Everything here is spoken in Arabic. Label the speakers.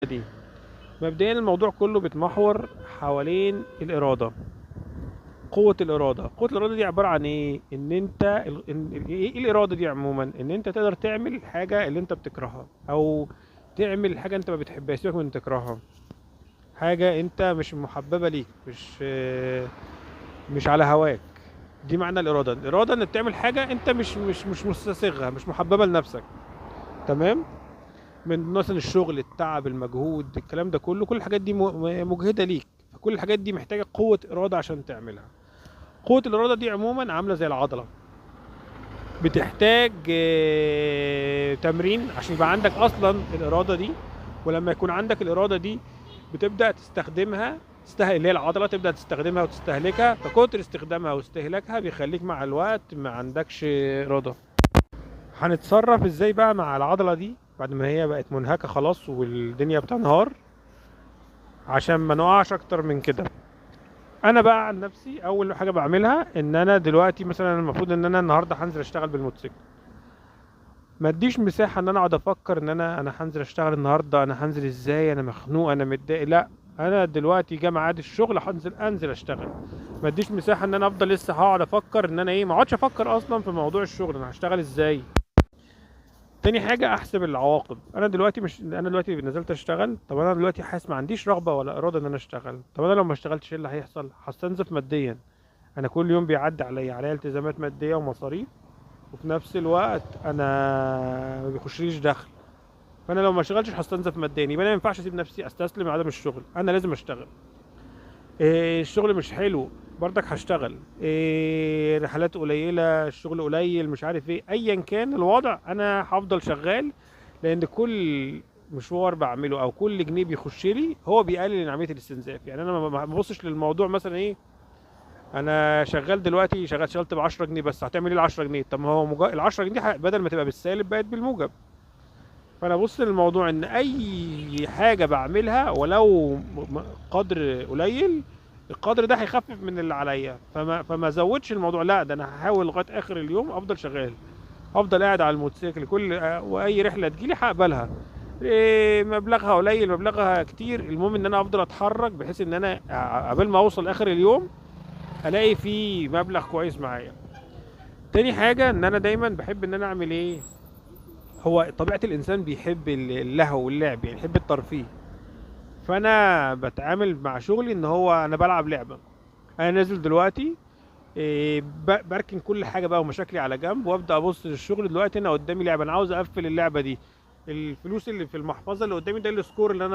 Speaker 1: دي. مبدئيا الموضوع كله بيتمحور حوالين الإرادة. قوة الإرادة دي عبارة عن إيه؟ إن أنت إيه الإرادة دي عموما؟ إن أنت تقدر تعمل الحاجة اللي أنت بتكرهها، أو تعمل حاجة أنت ما بتحبهاش، سيبك من تكرهها. حاجة أنت مش محببة ليك، مش على هواك. دي معنى الإرادة إنك تعمل حاجة أنت مش مستساغها، مش محببة لنفسك. تمام؟ من مثلا الشغل، التعب، المجهود، الكلام ده كله، كل الحاجات دي مجهدة ليك. فكل الحاجات دي محتاجة قوة إرادة عشان تعملها. قوة الإرادة دي عموما عاملة زي العضلة، بتحتاج تمرين عشان يبقى عندك أصلا الإرادة دي. ولما يكون عندك الإرادة دي بتبدأ تستخدمها، اللي هي العضلة، تبدأ تستخدمها وتستهلكها. فكتر استخدامها واستهلاكها بيخليك مع الوقت ما عندكش إرادة. هنتصرف ازاي بقى مع العضلة دي بعد ما هي بقت منهكة خلاص والدنيا بتنهار، عشان ما نقعش اكتر من كده؟ انا بقى عن نفسي اول حاجة بعملها ان انا دلوقتي مثلا المفروض ان انا النهاردة هنزل اشتغل بالموتوسيكل. ما اديش مساحة ان انا اقعد افكر ان انا هنزل اشتغل النهاردة، انا هنزل ازاي، انا مخنوق، انا متضايق. لا، انا دلوقتي جه ميعاد الشغل، انزل اشتغل. ما اديش مساحة ان انا افضل لسه هقعد افكر ان انا ايه، ما اقعدش افكر اصلا في موضوع الشغل، انا هشتغل ازاي. تاني حاجة احسب العواقب. انا دلوقتي نزلت اشتغل، طب انا دلوقتي حاسس ما عنديش رغبة ولا ارادة ان انا اشتغل. طب انا لو ما اشتغلتش ايه اللي هيحصل؟ هستنزف ماديا. انا كل يوم بيعدي عليا التزامات مادية ومصاريف، وفي نفس الوقت انا ما بيخشليش دخل. فانا لو ما اشتغلتش هستنزف ماديا، يبقى انا ما ينفعش اسيب نفسي استسلم لعدم الشغل، انا لازم اشتغل. إيه الشغل مش حلو، برضك هشتغل. إيه رحلات قليلة، الشغل قليل، مش عارف ايه، ايا كان الوضع انا هفضل شغال. لان كل مشوار بعمله او كل جنيه بيخش لي هو بيقلل من عملية الاستنزاف. يعني انا ما ببصش للموضوع مثلا ايه، انا شغال دلوقتي، اشتغلت ب 10 جنيه بس، هتعمل ايه ال 10 جنيه؟ طب ما هو ال 10 جنيه دي بدل ما تبقى بالسالب بقت بالموجب. فانا ابص للموضوع ان اي حاجه بعملها ولو قدر قليل، القدر ده هيخفف من اللي عليا. فما ازودش الموضوع، لا ده انا هحاول لغايه اخر اليوم افضل شغال، افضل قاعد على الموتوسيكل. واي رحله تجيلي هقبلها، إيه مبلغها قليل مبلغها كتير، المهم ان انا افضل اتحرك بحيث ان انا قبل ما اوصل اخر اليوم الاقي فيه مبلغ كويس معايا. تاني حاجه ان انا دايما بحب ان انا اعمل ايه، هو طبيعة الإنسان بيحب اللهو واللعب، يعني يحب الترفيه. فأنا بتعامل مع شغلي إن هو أنا بلعب لعبة. أنا نازل دلوقتي، بركن كل حاجة بقى ومشاكلي على جنب، وأبدأ أبص للشغل. دلوقتي أنا قدامي لعبة، أنا عاوز أقفل اللعبة دي. الفلوس اللي في المحفظة اللي قدامي ده السكور اللي أنا